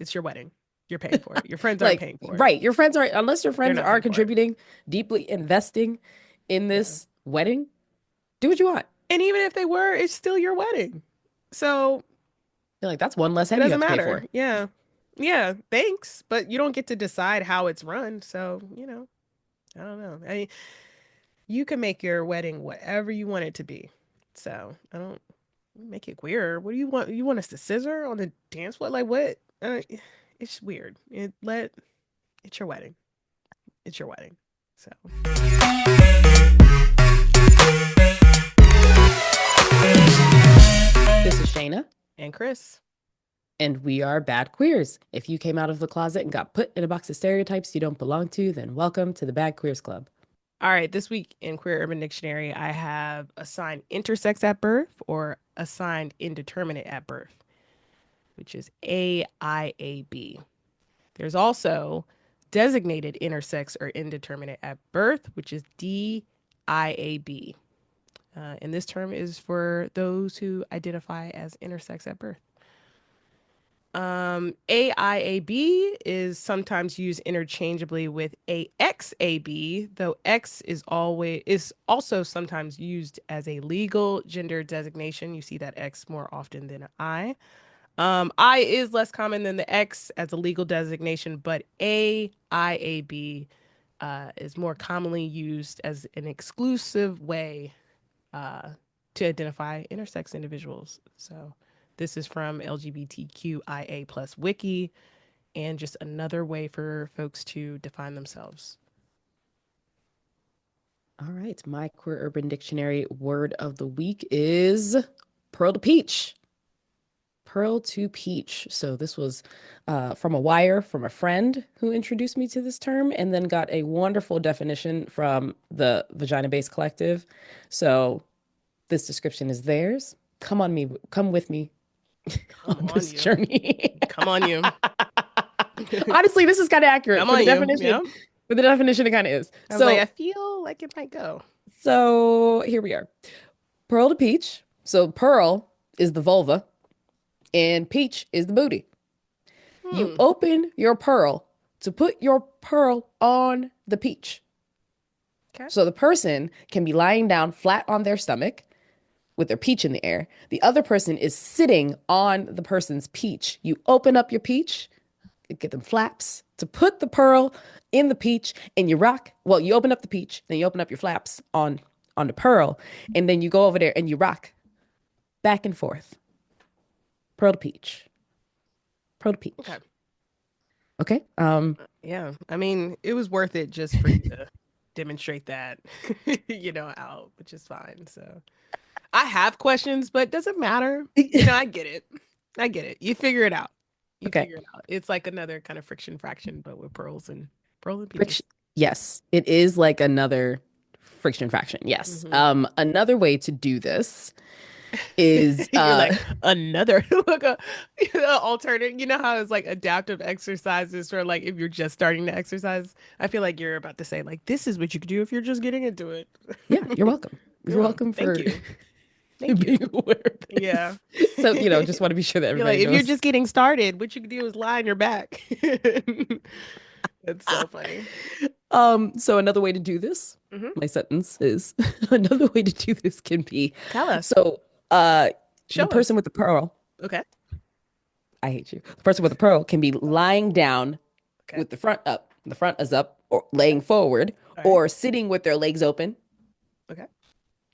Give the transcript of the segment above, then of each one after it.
It's your wedding. You're paying for it. Your friends aren't Like, paying for it. right, your friends are, unless your They're friends not are paying for it. contributing, deeply investing in Yeah. this wedding, do what you want. And even if they were, it's still your wedding. So You're like, that's one less it head you doesn't have to pay matter. for. Yeah. Yeah. Thanks. But you don't get to decide how it's run. So, I don't know. I mean, you can make your wedding whatever you want it to be. So I don't make it queer. What do you want? You want us to scissor on the dance floor? Like what? It's weird. It's your wedding. It's your wedding. So This is Shana, and Kris. and we are Bad Queers. If you came out of the closet and got put in a box of stereotypes you don't belong to, then welcome to the Bad Queers Club. All right, this week in Queer Urban Dictionary, I have assigned intersex at birth or assigned indeterminate at birth, which is AIAB. There's also designated intersex or indeterminate at birth, which is DIAB. And this term is for those who identify as intersex at birth. AIAB is sometimes used interchangeably with AXAB, though X is also sometimes used as a legal gender designation. You see that X more often than I. I is less common than the X as a legal designation, but AIAB is more commonly used as an exclusive way to identify intersex individuals. So this is from LGBTQIA plus wiki and just another way for folks to define themselves. All right, my Queer Urban Dictionary word of the week is pearl to peach. Pearl to peach. So this was from a wire from a friend who introduced me to this term, and then got a wonderful definition from the Vagina Based Collective. So this description is theirs. Come with me Come on on, this you. journey. Come on, you. Honestly, this is kind of accurate Come for the on, you. definition. Yeah. For the definition, it kind of is. I was like, I So, feel like it might go. so here we are. Pearl to peach. So pearl is the vulva, and peach is the booty. You Hmm. open your pearl to put your pearl on the peach. Okay. So the person can be lying down flat on their stomach with their peach in the air. The other person is sitting on the person's peach. You open up your peach, get them flaps to put the pearl in the peach, and you rock. Well, you open up the peach, then you open up your flaps on the pearl, and then you go over there and you rock back and forth. Pearl to peach. Pearl to Okay. peach. Okay. Yeah. I mean, it was worth it just for you to demonstrate that, out, which is fine. So I have questions, but it doesn't matter. I get it. I get it. You figure it out. You Okay. figure it out. It's like another kind of friction fraction, but with pearl and peaches. Friction. Yes, it is like another friction fraction. Yes. Hmm. Another way to do this is You're like another like a alternate. You know how it's like adaptive exercises for like if you're just starting to exercise. I feel like you're about to say like this is what you could do if you're just getting into it. yeah, you're welcome. You're Yeah, welcome thank for you. Thank you. being aware of Yeah. this. So, just want to be sure that You're like, everybody if you're knows. just getting started, what you can do is lie on your back. That's so funny. So another way to do this, Hmm. my sentence is another way to do this can be Tell us. so the Show person us. with the pearl, Okay. I hate you. The person with the pearl can be lying down Okay. with the front up. The front is up or laying Okay. forward, All right. or sitting with their legs open. Okay.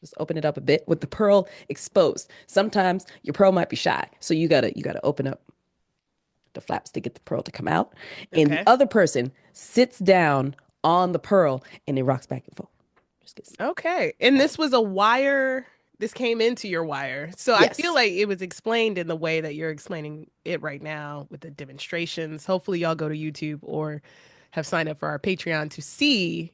Just open it up a bit with the pearl exposed. Sometimes your pearl might be shy, so you gotta open up the flaps to get the pearl to come out. And the Okay. other person sits down on the pearl and it rocks back and forth. Just gets Okay. And this was a wire. This came into your wire. So I feel yes. like it was explained in the way that you're explaining it right now with the demonstrations. Hopefully, y'all go to YouTube or have signed up for our Patreon to see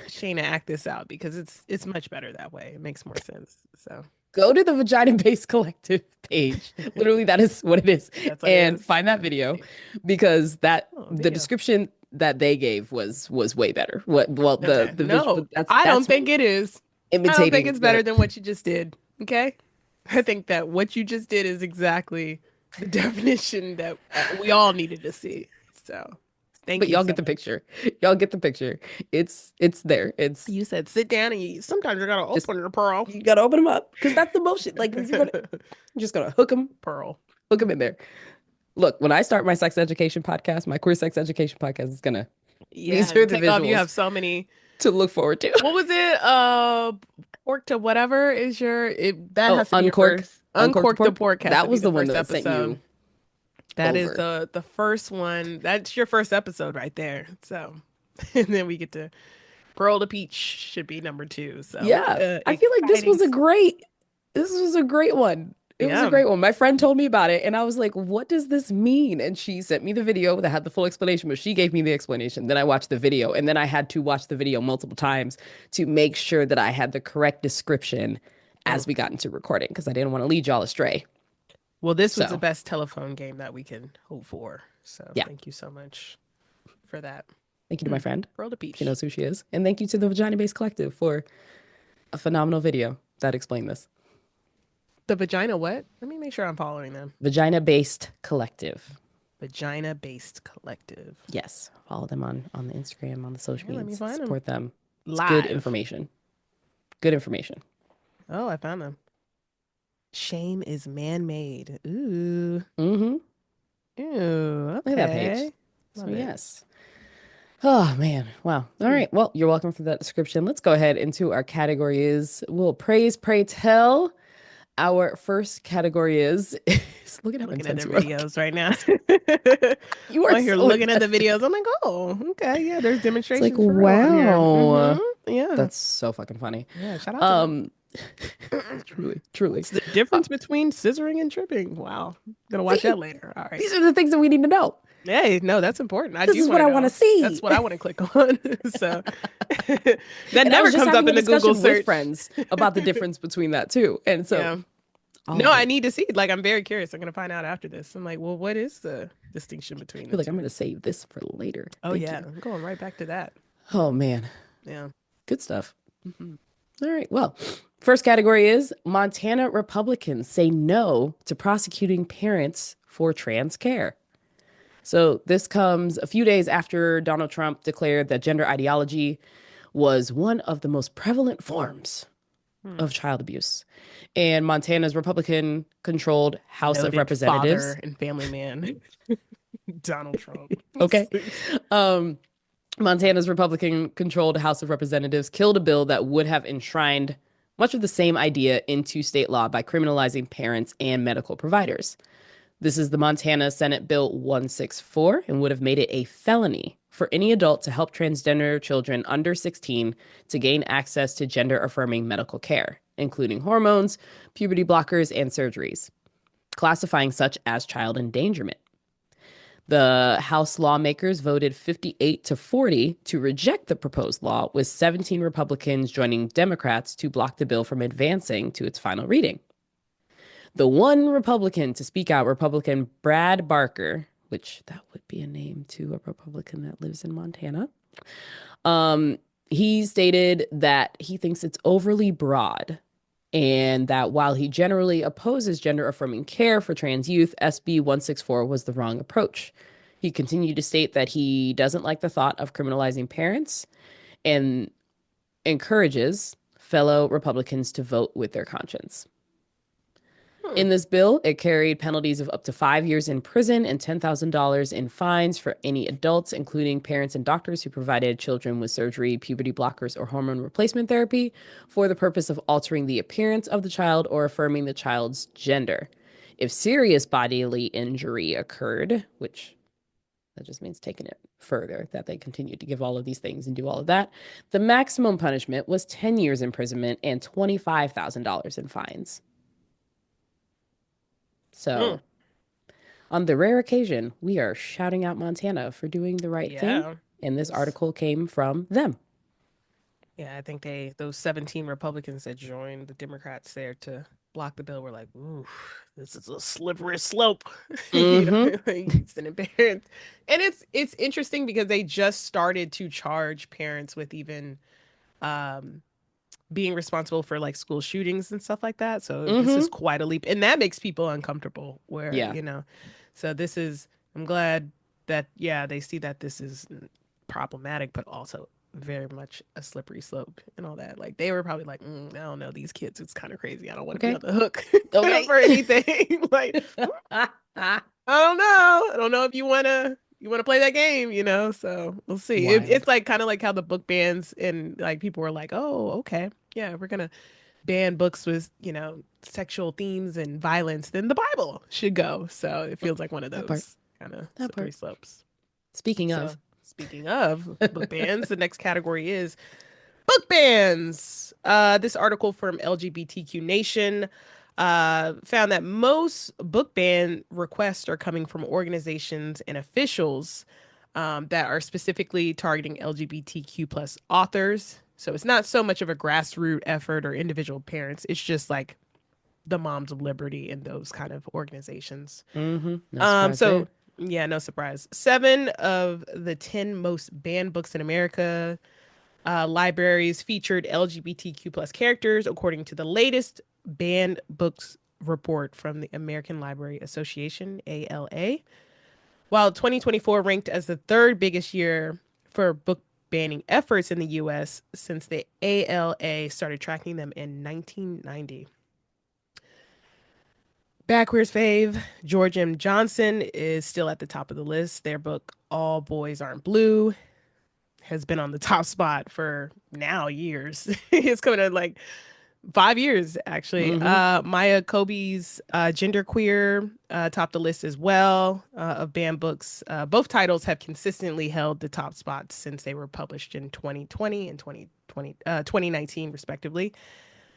Shayna act this out because it's much better that way. It makes more sense. So Go to the Vagina Based Collective page. Literally, that is what it is. that's what it And is. find that video because Oh, the video. description that they gave was way better. Well, Okay. the visual No, I don't that's think it is. I don't think imitating it's the better than what you just did. Okay. I think that what you just did is exactly the definition that we all needed to see. So thank But you y'all so get the much. picture. Y'all get the picture. It's there. It's You said sit down and you sometimes you gotta just open your pearl. you gotta open them up because that's the motion. Like you're just gonna Pearl. hook them in there. Look, when I start my sex education podcast, my queer sex education podcast is gonna. Yeah, These are and the take off. You visuals have so many. to look forward to. What was it? Pork to whatever is your that Oh, has to be your first. uncork the Uncork the pork. pork has That to be was the the one first that sent episode. you That is over. the first one. That's your first episode right there. So, and then we get to Pearl to Peach should be number two. So, Yeah, I feel like exciting. this was a great one. It was a Yeah. great one. My friend told me about it and I was like, what does this mean? And she sent me the video that had the full explanation, but she gave me the explanation. Then I watched the video and then I had to watch the video multiple times to make sure that I had the correct description Mm. as we got into recording because I didn't want to lead y'all astray. Well, this was the So, best telephone game that we can hope for. So, yeah. thank you so much for that. Thank you to my Mm. friend. Pearl to She Peach. knows who she is. And thank you to the Vagina Based Collective for a phenomenal video that explained this. The vagina what? Let me make sure I'm following them. Vagina Based Collective. Vagina based collective. Yes, follow them on the Instagram, on the social Yeah, let me medias. find them Support them. It's good live. information. Good information. Oh, I found them. Shame is man made. Ooh. Mm-hmm. Ooh. Look at that page. Okay. So Love it. yes. Oh man. Wow. All Hmm. right. Well, you're welcome for that description. Let's go ahead into our categories. We'll praise, pray, tell. Our first category is look at how Looking at intense their you are. videos right now. You are I'm here so looking at the invested. videos. I'm like, oh, okay. Yeah, there's It's like, demonstrations for real on here. wow. Yeah. That's so fucking funny. Yeah. Shout out to them. Um, truly, truly. What's the difference between scissoring and tripping? Wow. Gonna watch See, that later. All right. these are the things that we need to know. Hey, no, that's important. I This do is want what to I want to know. see. That's what I want to click on. So that And I never was just comes up having a in the Google discussion with search. friends about the difference between that too. And so Yeah. all No, of I it. need to see. Like, I'm very curious. I'm gonna find out after this. I'm like, well, what is the distinction between the Feel like I'm two? going to save this for later. Oh Thank yeah, you. I'm going right back to that. Oh man, Yeah. good stuff. All right. Well, first category is Montana Republicans say no to prosecuting parents for trans care. So this comes a few days after Donald Trump declared that gender ideology was one of the most prevalent forms Hmm. of child abuse. And Montana's Republican controlled House of Noted father Representatives. and family man, Donald Trump. Okay. Um, Montana's Republican controlled House of Representatives killed a bill that would have enshrined much of the same idea into state law by criminalizing parents and medical providers. This is the Montana Senate Bill 164 and would have made it a felony for any adult to help transgender children under 16 to gain access to gender affirming medical care, including hormones, puberty blockers, and surgeries, classifying such as child endangerment. The House lawmakers voted 58-40 to reject the proposed law, with 17 Republicans joining Democrats to block the bill from advancing to its final reading. The one Republican to speak out, Republican Brad Barker, which that would be a name to a Republican that lives in Montana, he stated that he thinks it's overly broad and that while he generally opposes gender affirming care for trans youth, SB 164 was the wrong approach. He continued to state that he doesn't like the thought of criminalizing parents and encourages fellow Republicans to vote with their conscience. Hmm. In this bill, it carried penalties of up to 5 years in prison and $10,000 in fines for any adults, including parents and doctors who provided children with surgery, puberty blockers, or hormone replacement therapy for the purpose of altering the appearance of the child or affirming the child's gender. If serious bodily injury occurred, which that just means taking it further, that they continued to give all of these things and do all of that, the maximum punishment was 10 years imprisonment and $25,000 in fines. Hmm. So, on the rare occasion, we are shouting out Montana for doing the right thing. Yeah. And this It's- article came from them. Yeah, I think those 17 Republicans that joined the Democrats there to block the bill were like, ooh, this is a slippery slope. You know, Mm-hmm. like sending parents. And it's interesting because they just started to charge parents with even um being responsible for like school shootings and stuff like that. So this is Mm-hmm. quite a leap, and that makes people uncomfortable. Where Yeah. so this is. I'm glad that they see that this is problematic, but also very much a slippery slope and all that. Like they were probably like, I don't know, these kids, it's kind of crazy. I don't want to be on Okay. the hook Okay. for anything. Like I don't know if you want to play that game, So we'll see. It's Wild. like kind of like how the book bans and like people were like, oh, okay, yeah, we're gonna ban books with sexual themes and violence. Then the Bible should go. So it feels like one of That part. those kind of That slippery part. slopes. Speaking So of. speaking of book bans, the next category is book bans. This article from LGBTQ Nation found that most book ban requests are coming from organizations and officials that are specifically targeting LGBTQ plus authors. So it's not so much of a grassroots effort or individual parents. It's just like the Moms of Liberty and those kind of organizations. Mm-hmm. No surprise So there. yeah, no surprise. 7 of the 10 most banned books in America libraries featured LGBTQ plus characters, according to the latest banned books report from the American Library Association, ALA. While 2024 ranked as the third biggest year for book banning efforts in the US since the ALA started tracking them in 1990. Backwards fave, George M. Johnson is still at the top of the list. Their book, All Boys Aren't Blue, has been on the top spot for now years. It's coming to like 5 years actually. Mm-hmm. Maya Kobe's Genderqueer topped the list as well of banned books. Both titles have consistently held the top spots since they were published in 2020 and 2019 respectively.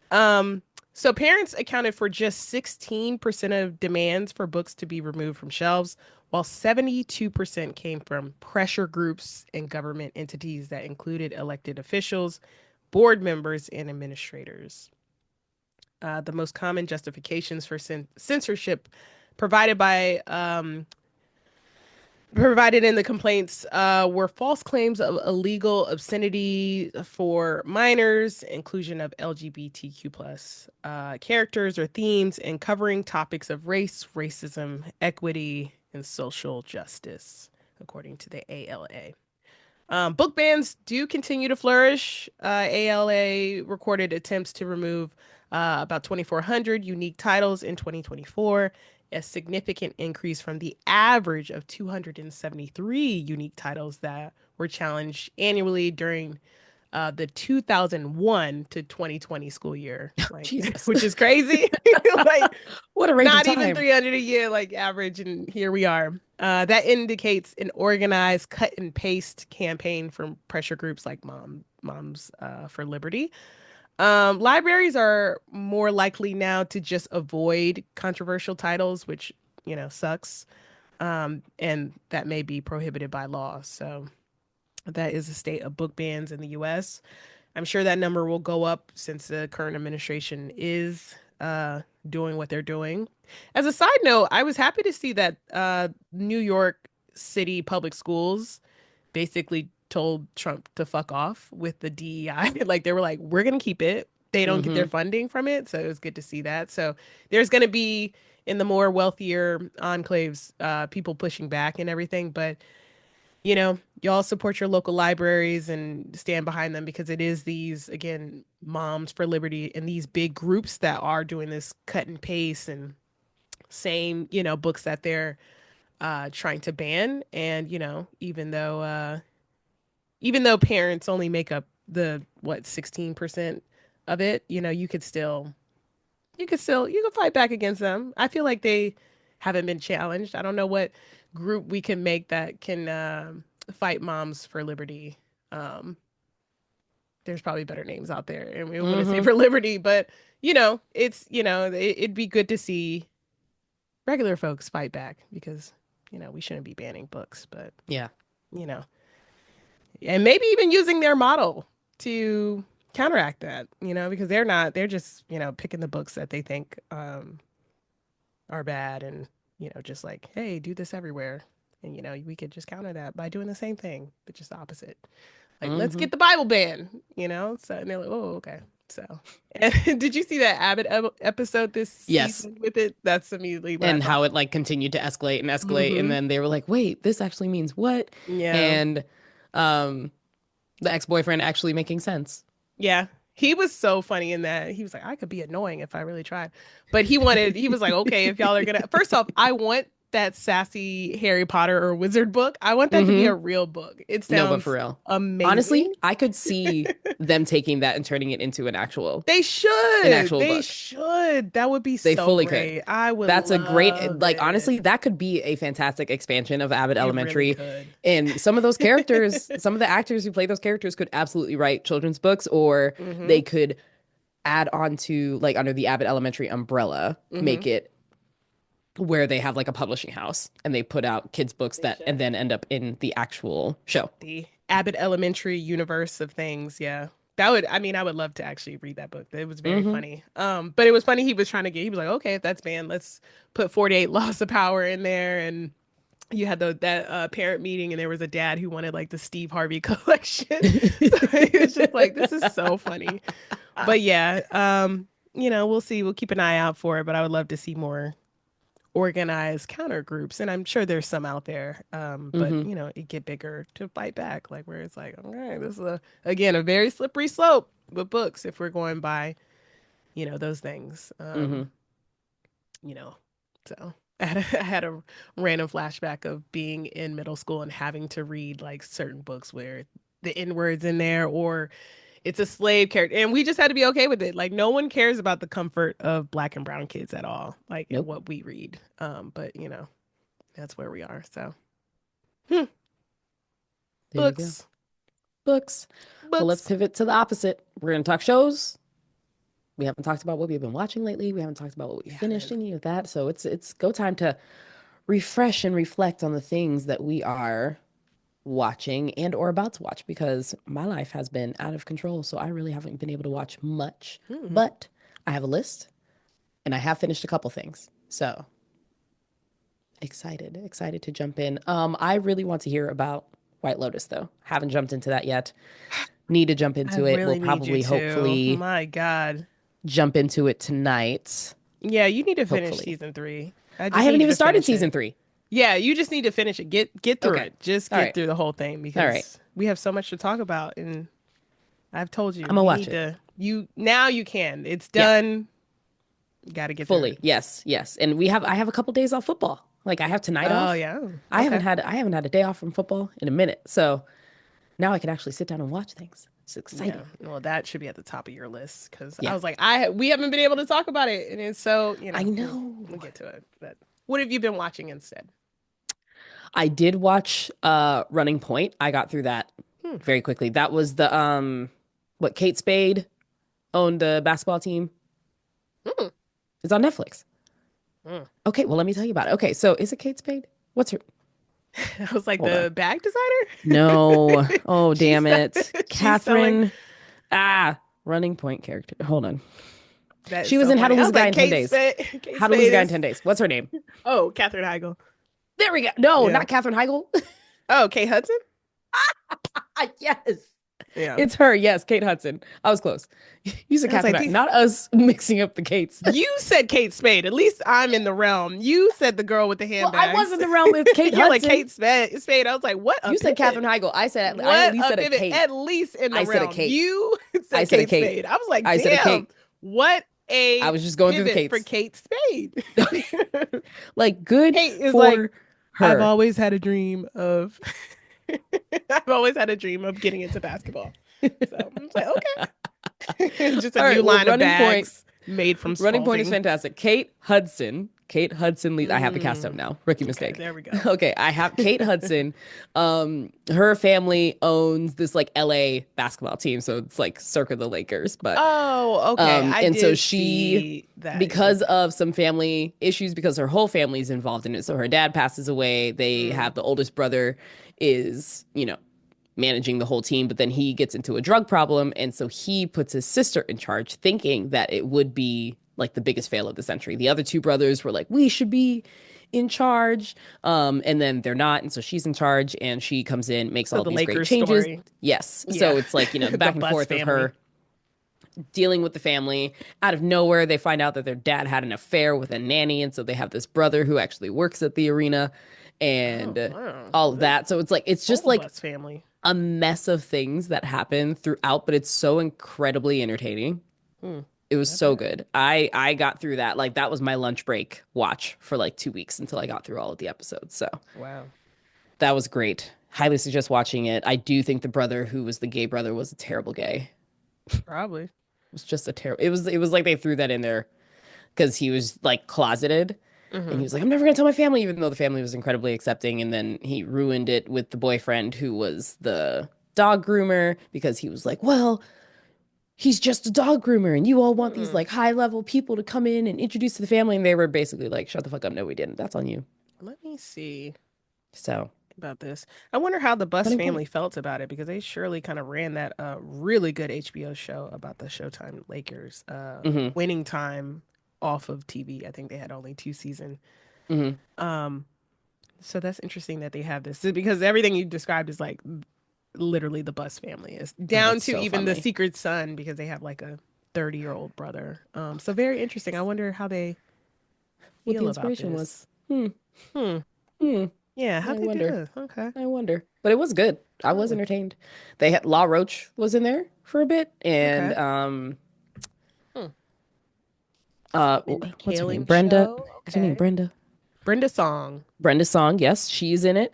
Um, so parents accounted for just 16% of demands for books to be removed from shelves, while 72% came from pressure groups and government entities that included elected officials, board members, and administrators. The most common justifications for censorship provided by provided in the complaints were false claims of illegal obscenity for minors, inclusion of LGBTQ plus characters or themes, and covering topics of race, racism, equity, and social justice, according to the ALA. Book bans do continue to flourish. ALA recorded attempts to remove about 2,400 unique titles in 2024, a significant increase from the average of 273 unique titles that were challenged annually during the 2001 to 2020 school year, like Jesus. which is crazy. Like What a range of not even time. 300 a year, like average, and here we are. That indicates an organized cut and paste campaign from pressure groups like Moms for Liberty. Libraries are more likely now to just avoid controversial titles, which sucks, and that may be prohibited by law. So that is the state of book bans in the U.S. I'm sure that number will go up since the current administration is doing what they're doing. As a side note, I was happy to see that New York City public schools basically told Trump to fuck off with the DEI. Like they were like, we're gonna keep it. They don't get their Mm-hmm. funding from it, so it was good to see that. So there's gonna be in the more wealthier enclaves, people pushing back and everything, but y'all support your local libraries and stand behind them because it is these, again, Moms for Liberty and these big groups that are doing this cut and paste and same, books that they're trying to ban. And, even though parents only make up the what 16% of it, you can fight back against them. I feel like they haven't been challenged. I don't know what group we can make that can fight Moms for Liberty. Um, there's probably better names out there, and we want to say Mm-hmm. for liberty, but it'd be good to see regular folks fight back because we shouldn't be banning books, but Yeah. you know, and maybe even using their model to counteract that, because they're just picking the books that they think are bad and just like, hey, do this everywhere, and we could just counter that by doing the same thing but just the opposite, like let's Mm-hmm. get the Bible ban, so and they're like, oh, okay. So, and did you see that Abbott episode this Yes. season with it? That's immediately what I And thought. how it like continued to escalate and escalate. And Mm-hmm. then they were like, wait, this actually means what? Yeah. And um the ex-boyfriend actually making sense. Yeah. He was so funny in that. He was like, I could be annoying if I really tried. But he was like, okay, if y'all are gonna, first off, I want that sassy Harry Potter or wizard book. I want that to be Hmm. a real book. It No, but for sounds real. Honestly, amazing. I could see them taking that and turning it into an actual They an should. actual They book. should. That would be They so fully could. great. I would That's a love great, like, it. honestly, that could be a fantastic expansion of Abbott It really Elementary. could. And some of those characters, some of the actors who play those characters could absolutely write children's books, or Mm-hmm. they could add on to, like, under the Abbott Elementary umbrella, Mm-hmm. make it where they have like a publishing house and they put out kids' books They that and should. then end up in the actual show. The Abbott Elementary universe of things. Yeah. That would, I mean, I would love to actually read that book. It was very Hmm. funny. But it was funny he was trying to get, he was like, okay, if that's banned, let's put 48 Laws of Power in there. And you had that parent meeting, and there was a dad who wanted like the Steve Harvey collection. So it was just like, this is so funny. But yeah, we'll see. We'll keep an eye out for it. But I would love to see more organized counter groups, and I'm sure there's some out there. But Hmm. it get bigger to fight back, like where it's like, okay, this is again a very slippery slope with books if we're going by, those things. Hmm. You know, so I had a random flashback of being in middle school and having to read like certain books where the N words in there or it's a slave character, and we just had to be okay with it. Like no one cares about the comfort of black and brown kids at all, like in Nope. what we read. But that's where we are. So There you go. books, Books. Well, let's books. pivot to the opposite. We're going to talk shows. We haven't talked about what we've been watching lately. We haven't talked about what we Yeah, finished, man. any of that. So it's go time to refresh and reflect on the things that we are watching and or about to watch, because my life has been out of control, so I really haven't been able to watch much. Hmm. But I have a list and I have finished a couple things. So excited to jump in. I really want to hear about White Lotus though. Haven't jumped into that yet. Need to jump I into it. We'll really need you probably to. hopefully My God. jump into it tonight. Yeah, you need to finish Hopefully. season three. I I just haven't need you even to started finish season it. 3. Yeah, you just need to finish it. Get through Okay. it. Just All get right. through the whole thing All right. because we have so much to talk about, and I've told you I'm gonna you watch need it to. You now you can. It's yeah, done. Got to get through fully. it. Yes. And I have a couple days off football. Like I have tonight Oh off. yeah. Okay. I haven't had a day off from football in a minute. So now I can actually sit down and watch things. It's Yeah. exciting. Well, that should be at the top of your list because I Yeah. was like, we haven't been able to talk about it, and it's so I we'll know. get to it. But what have you been watching instead? I did watch Running Point. I got through that Hmm. very quickly. That was the what Kate Spade owned a basketball team. Hmm. It's on Netflix. Hmm. Okay, well let me tell you about it. Okay, so is it Kate Spade? What's her I was like hold on. the bag designer. No. Oh, she's damn se- it. she's selling. Catherine. Ah, Running Point character. Hold on. That's She was so in How to funny. I Lose a was Guy like in 10 Kate Days. Spade. Kate How to Lose a Spade Guy in is 10 Days. What's her name? Katherine Heigl. There we go. No, Yeah. not Katherine Heigl. Oh, Kate Hudson. Yes. Yeah. It's her. Yes, Kate Hudson. I was close. You said I was like, Catherine, not us mixing up the Kates. you said Kate Spade. At least I'm in the realm. You said the girl with the Well, I was handbags. in the realm with Kate You're like Hudson. Kate Spade. Spade. I was like, what a You said Catherine pivot. Heigl. I at What least a said a pivot. Kate. At least in the I said a realm. Kate. You I said said a Kate Kate. Spade. I was like, I said a damn, Kate. what I a was just going through the pivot for Kates. Kate Spade. Like, good Kate is like, for I've her. always had a dream of I've always had a dream of getting into basketball. So I'm like, okay. Just a All new right. Well, line of bags made from Running Point is spalding. fantastic. Kate Hudson. Kate Hudson leads. I have the cast up Mm, now. Rookie okay, mistake. there we go. Okay, I have Kate Hudson. Her family owns this like LA basketball team, so it's like circa the Lakers. But Oh, okay. I and so did she, see that. because of some family issues, because her whole family is involved in it. So her dad passes away. They Mm, have the oldest brother is, managing the whole team, but then he gets into a drug problem, and so he puts his sister in charge, thinking that it would be like the biggest fail of the century. The other two brothers were like, we should be in charge, and then they're not, and so she's in charge, and she comes in, makes so all the these great Lakers changes. story. Yes, so Yeah. it's like the The back and Bus forth of family. her dealing with the family. Out of nowhere, they find out that their dad had an affair with a nanny, and so they have this brother who actually works at the arena, Oh, and wow. all of The that. So it's like it's just whole like Bus family. a mess of things that happen throughout, but it's so incredibly entertaining. Hmm. It was I so bet. good. I got through that. Like that was my lunch break watch for like 2 weeks until I got through all of the episodes. So Wow. that was great. Highly suggest watching it. I do think the brother who was the gay brother was a terrible gay. Probably. It was just a terrible. It was like they threw that in there because he was like closeted. And he Hmm. was like, I'm never gonna tell my family, even though the family was incredibly accepting. And then he ruined it with the boyfriend who was the dog groomer because he was like, well, he's just a dog groomer, and you all want these Hmm. like high level people to come in and introduce to the family. And they were basically like, shut the fuck up. No, we didn't. That's on you. Let me see So about this. I wonder how the Bus funny point. family felt about it because they surely kind of ran that really good HBO show about the Showtime Lakers Hmm. winning time off of TV. I think they had only 2 seasons. Hmm. Um, so that's interesting that they have this because everything you described is like literally the Bus family is Oh, down that's to so even the funny. secret son because they have like a 30-year-old brother. So very interesting. I wonder how they What the feel about inspiration was. this. Hmm. Hmm. Hmm. Yeah, how'd I they do wonder. this? Okay. I wonder. But it was good. I was Oh, entertained. They had La Roche was in there for a bit, and okay. Hmm. Mindy what's her name? Kaling Brenda. show. Is her name Okay. Brenda? Brenda Song. Brenda Song. Yes, she's in it.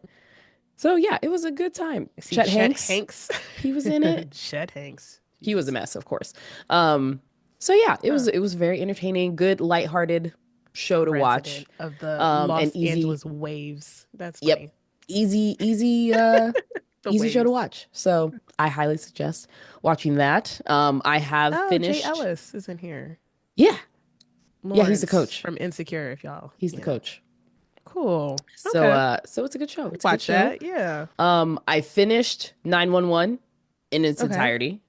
So yeah, it was a good time. I see Chet Chet Hanks, Hanks. he was in it. Chet Hanks. He was a Jesus. mess, of course. Um, so yeah, it was Huh. it was very entertaining, good, lighthearted show A to watch. resident of the And Los easy. Angeles waves. That's Yep, funny. The easy show to waves. watch. So I highly suggest watching that. I have Oh, Jay finished. Ellis is in here. Yeah, yeah, he's the Lawrence coach. from Insecure, if y'all, He's the coach. Cool. So Okay. so it's a good show. It's a good Watch show. that. Yeah. I finished 911 in its Okay. entirety.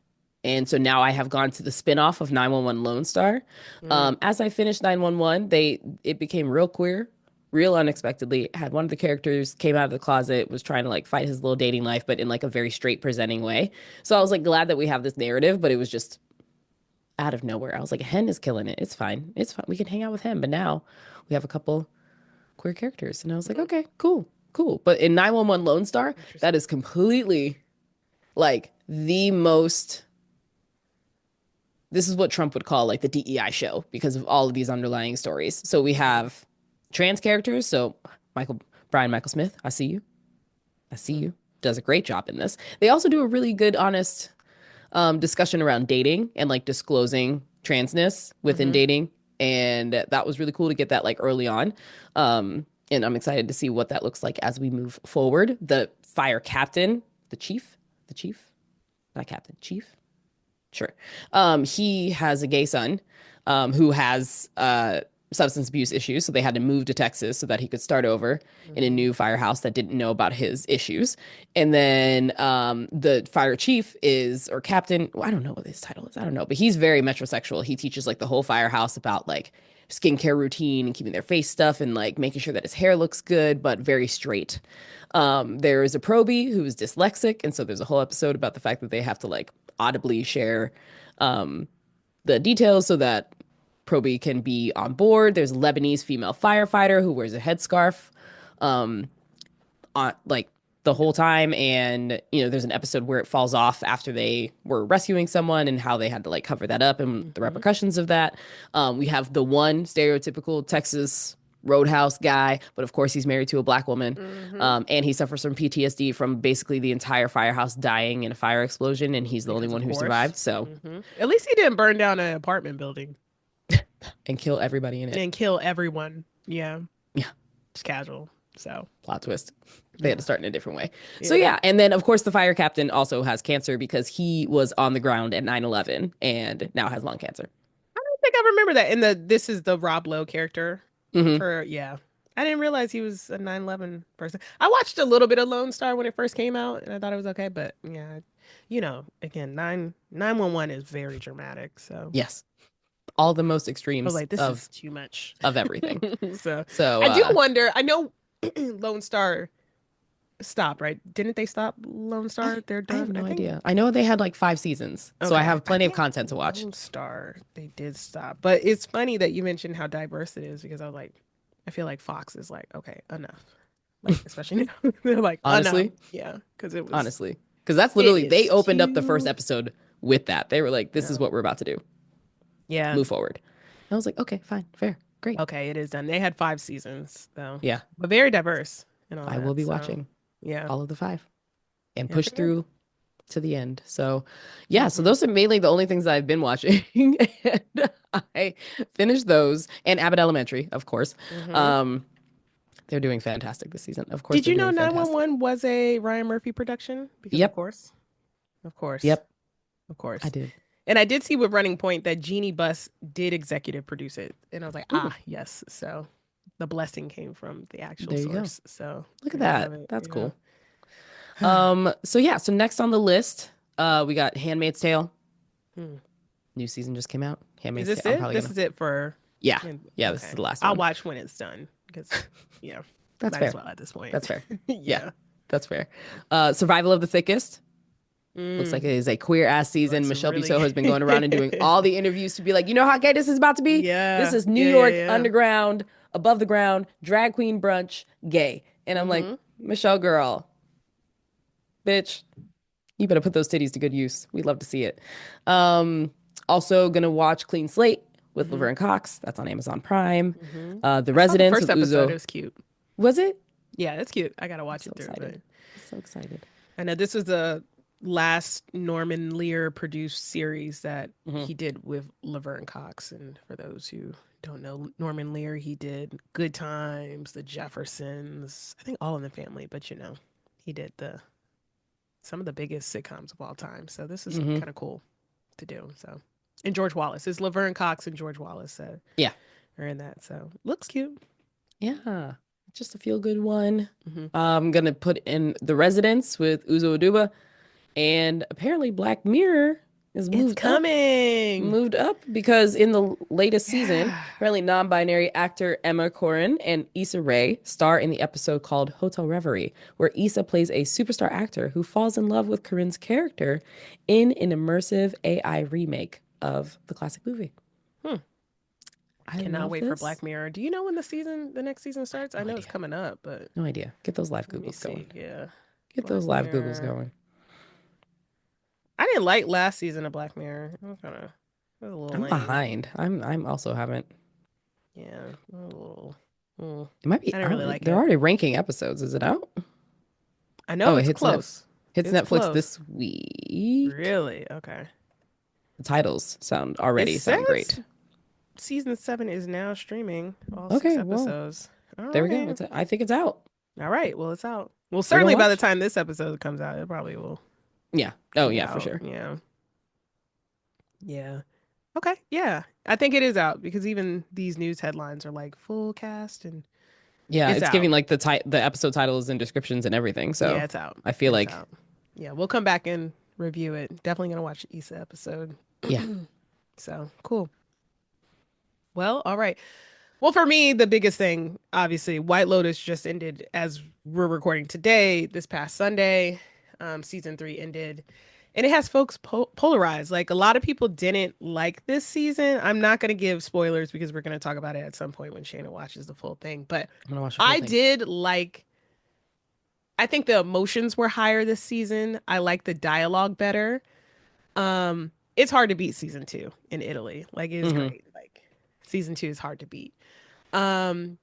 And so now I have gone to the spin-off of 911 Lone Star. Mm. As I finished 911, it became real queer, real unexpectedly. Had one of the characters came out of the closet, was trying to like fight his little dating life, but in like a very straight presenting way. So I was like glad that we have this narrative, but it was just out of nowhere. I was like, Hen is killing it. It's fine. It's fine. We can hang out with him. But now we have a couple queer characters. And I was like, Mm. okay, cool, cool. But in 911 Lone Star, that Interesting. is completely like the most, this is what Trump would call like the DEI show because of all of these underlying stories. So we Mm-hmm. have trans characters. So Brian Michael Smith, I see you. I see Mm. you. Does a great job in this. They also do a really good, honest discussion around dating and like disclosing transness within Mm-hmm. dating. And that was really cool to get that like early on. And I'm excited to see what that looks like as we move forward. The fire captain, the chief, not captain, chief, sure. He has a gay son who has substance abuse issues. So they had to move to Texas so that he could start over in a Mm-hmm. new firehouse that didn't know about his issues. And then the fire chief is, or captain, well, I don't know what his title is. I don't know. But he's very metrosexual. He teaches like the whole firehouse about like skincare routine and keeping their face stuff and like making sure that his hair looks good, but very straight. There is a probie who is dyslexic. And so there's a whole episode about the fact that they have to like audibly share the details so that Proby can be on board. There's a Lebanese female firefighter who wears a headscarf on like the whole time, and there's an episode where it falls off after they were rescuing someone and how they had to like cover that up and the Mm-hmm. repercussions of that. We have the one stereotypical Texas roadhouse guy, but of course he's married to a black woman, Mm-hmm. and he suffers from PTSD from basically the entire firehouse dying in a fire explosion, and he's the only Because one of who course. survived. So Mm-hmm. At least he didn't burn down an apartment building and kill everybody in it. and kill everyone. Yeah. Yeah, It's casual. So plot twist. They had to yeah. start in a different way. So Yeah. yeah, and then of course the fire captain also has cancer because he was on the ground at 9/11 and now has lung cancer. I don't think I remember that. In the this is the Rob Lowe character Hmm. for yeah. I didn't realize he was a 9/11 person. I watched a little bit of Lone Star when it first came out and I thought it was okay, but yeah, again, 911 is very dramatic, so Yes, all the most I was extremes like, this of is too much. of everything. So So I do wonder, I know Lone Star stopped, right? Didn't they stop Lone Star? They're I have done. I no think. idea. I know they had like 5 seasons, so I Okay, have I plenty of think content to watch. Lone Star they did stop, but it's funny that you mentioned how diverse it is because I was like, I feel like Fox is like, okay, enough. Like especially now, they're like, enough, Honestly, yeah, because honestly, because that's it literally they is opened up the first too, episode with that. They were like, "This is yeah, what we're about to do. yeah. Move forward." And I was like, "Okay, fine, fair, great, Okay, it is done. They had 5 seasons though, yeah." but very diverse and all I will that. be So watching yeah, all of the five and yeah, push they're good. through to the end. So, yeah, so Hmm. those are mainly the only things that I've been watching. And I finished those and Abbott Elementary, of course. Hmm. Um, they're doing fantastic this season. Of course, Did they're you know doing fantastic. 911 was a Ryan Murphy production? Because Yep, of course, yep, of I course. did. And I did see with Running Point that Jeannie Buss did executive produce it. And I was like, Ooh, ah, yes. So the blessing came from the actual there you go. source. So Look at there you have that. it. That's Yeah. cool. So yeah, so next on the list, we got Handmaid's Tale. Hmm. New season just came out. Is Handmaid's Tale. this I'm it? probably This gonna. is it for. Yeah, yeah. This is Okay. the last I'll one. watch when it's done because, yeah, That's might as fair. well at this point. That's fair. Yeah, Yeah. that's fair. Survival of the Thickest. Looks like it Mm. is a queer ass season. Looks Michelle really Buteau has been going around and doing good. all the interviews to be like, you know how gay this is about to be? This Yeah. is New Yeah. Yeah. York Yeah. underground, above the ground, drag queen brunch, gay. And I'm like, Mm-hmm. Michelle, girl, bitch, you better put those titties to good use. We'd love to see it. Um, Also gonna watch Clean Slate with Mm-hmm. Laverne Cox. That's on Amazon Prime. Mm-hmm. The I saw the Residents first with episode. It Uzo. was cute. Was it? Yeah, it's cute. I gotta I'm watch so it through, but excited. So excited. I know this was the last Norman Lear produced series that Hmm. he did with Laverne Cox. And for those who don't know, Norman Lear, he did Good Times, The Jeffersons, I think All in the Family, but he did the some of the biggest sitcoms of all time. So this is Hmm. kind of cool to do. So and George Wallace. It's Laverne Cox and George Wallace that Yeah. are in that. So looks cute. Yeah, just a feel good one. Hmm. I'm gonna put in The Residence with Uzo Aduba, and apparently Black Mirror is It's coming. moved up because in the latest season, Yeah. apparently non-binary actor Emma Corrin and Issa Rae star in the episode called Hotel Reverie, where Issa plays a superstar actor who falls in love with Corrin's character in an immersive AI remake of the classic movie. Hmm. I Cannot love wait for this. Black Mirror. Do you know when the next season starts? I No know it's idea. coming up, but No idea. Get those live let me Googles going. see. Yeah. Get Black those live Googles Mirror. going. I didn't like last season of Black Mirror. It was kind of, it was a little I'm lame. behind. I'm also haven't. Yeah. A little, It might be. I didn't really Oh, like they're it. already ranking episodes. Is it out? I know Oh, it it's close. hits It's Netflix close. this week. Really? Okay. The titles It sound says great. season 7 is now streaming, all six Okay, well, episodes. All there we go. right. I think it's out. All right. Well, it's out. Well, We're gonna certainly by the watch. time this episode comes out, it probably will Yeah. Oh be yeah, for out. sure. Yeah. Yeah. Okay. Yeah. I think it is out because even these news headlines are like full cast and Yeah, it's it's giving out. like the episode titles and descriptions and everything. Yeah, So it's out. I feel It's like out. Yeah, we'll come back and review it. Definitely gonna watch the Issa episode. yeah, So cool. Well, all right. Well, for me, the biggest thing, obviously, White Lotus just ended as we're recording today, this past Sunday. Season 3 ended. And it has folks polarized. Like a lot of people didn't like this season. I'm not going to give spoilers because we're going to talk about it at some point when Shana watches the full thing. But I'm gonna watch the full I thing. did like, I think the emotions were higher this season. I like the dialogue better. It's hard to beat season 2 in Italy. Like it is Hmm. great. Like season 2 is hard to beat. Um,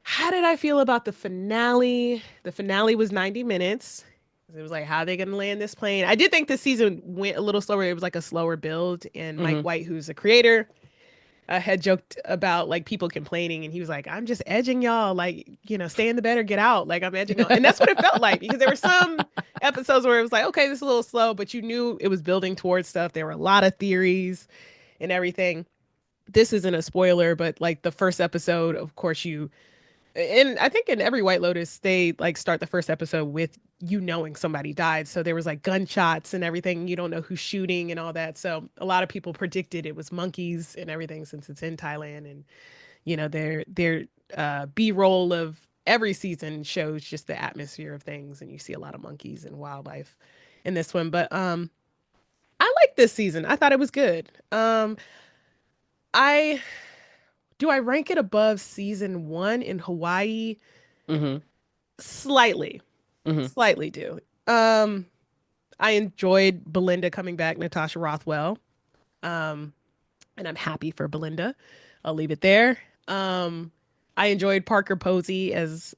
how did I feel about the finale? The finale was 90 minutes. It was like, how are they going to land this plane? I did think the season went a little slower. It was like a slower build. And Mike Hmm. White, who's the creator, had joked about like people complaining. And he was like, I'm just edging y'all. Like, stay in the bed or get out. Like, I'm edging y'all. And that's what it felt like because there were some episodes where it was like, okay, this is a little slow, but you knew it was building towards stuff. There were a lot of theories and everything. This isn't a spoiler, but like the first episode, of course, and I think in every White Lotus, they like start the first episode with you knowing somebody died. So there was like gunshots and everything. You don't know who's shooting and all that. So a lot of people predicted it was monkeys and everything since it's in Thailand. And their B roll of every season shows just the atmosphere of things, and you see a lot of monkeys and wildlife in this one. But I like this season. I thought it was good. I do I rank it above season one in Hawaii? Mm-hmm. Slightly, Mm-hmm. slightly do. Um, I enjoyed Belinda coming back, Natasha Rothwell. Um, and I'm happy for Belinda. I'll leave it there. Um, I enjoyed Parker Posey as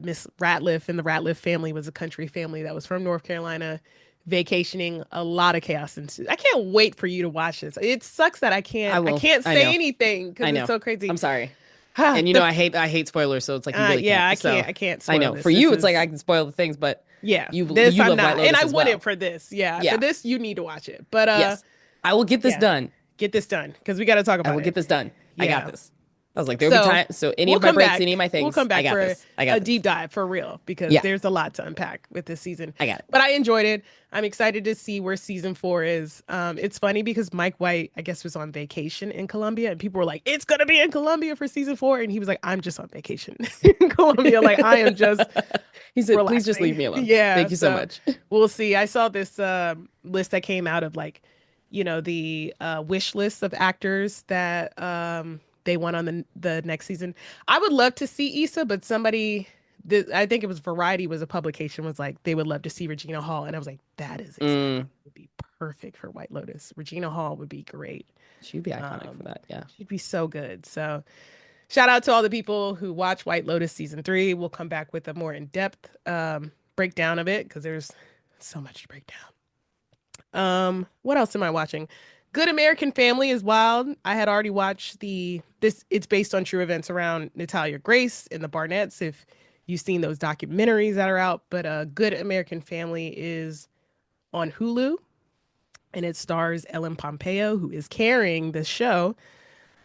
Miss Ratliff, and the Ratliff family was a country family that was from North Carolina, vacationing. A lot of chaos ensued. I can't wait for you to watch this. It sucks that I I will. can't I say know. anything I because it's know. so crazy. I'm sorry. And the I hate spoilers, so it's like you really yeah, can't. So I can't I spoil know. For this. This you, it's like is I can spoil the things, but yeah, this you I'm love White not, and Lotus I as wouldn't well. for this. Yeah, for Yeah. this you need to watch it. But Yes. I will get this yeah, done. get this done because we got to talk I about will it. get this done. I got Yeah. this. I was like, there'll be So time. So any of my breaks, any of my we'll things, come I back got for this. I got a this. deep dive for real because Yeah. there's a lot to unpack with this season. I got it. But I enjoyed it. I'm excited to see where season four is. It's funny because Mike White, I guess, was on vacation in Colombia, and people were like, "It's gonna be in Colombia for season four," and he was like, "I'm just on vacation in Colombia. Like I am just He said, please just leave relaxing." me alone. Yeah. Thank you so So much. we'll see. I saw this list that came out of like, the wish list of actors that they want on the next season. I would love to see Issa, but I think it was Variety was a publication was like they would love to see Regina Hall, and I was like, that is exactly Mm, would be perfect for White Lotus. Regina Hall would be great. she'd be iconic for Um, that. Yeah. she'd be so good. So shout out to all the people who watch White Lotus season three. We'll come back with a more in depth breakdown of it because there's so much to break down. What else am I watching? Good American Family is wild. I had already watched it's based on true events around Natalia Grace and the Barnetts, if you've seen those documentaries that are out. But Good American Family is on Hulu and it stars Ellen Pompeo, who is carrying the show.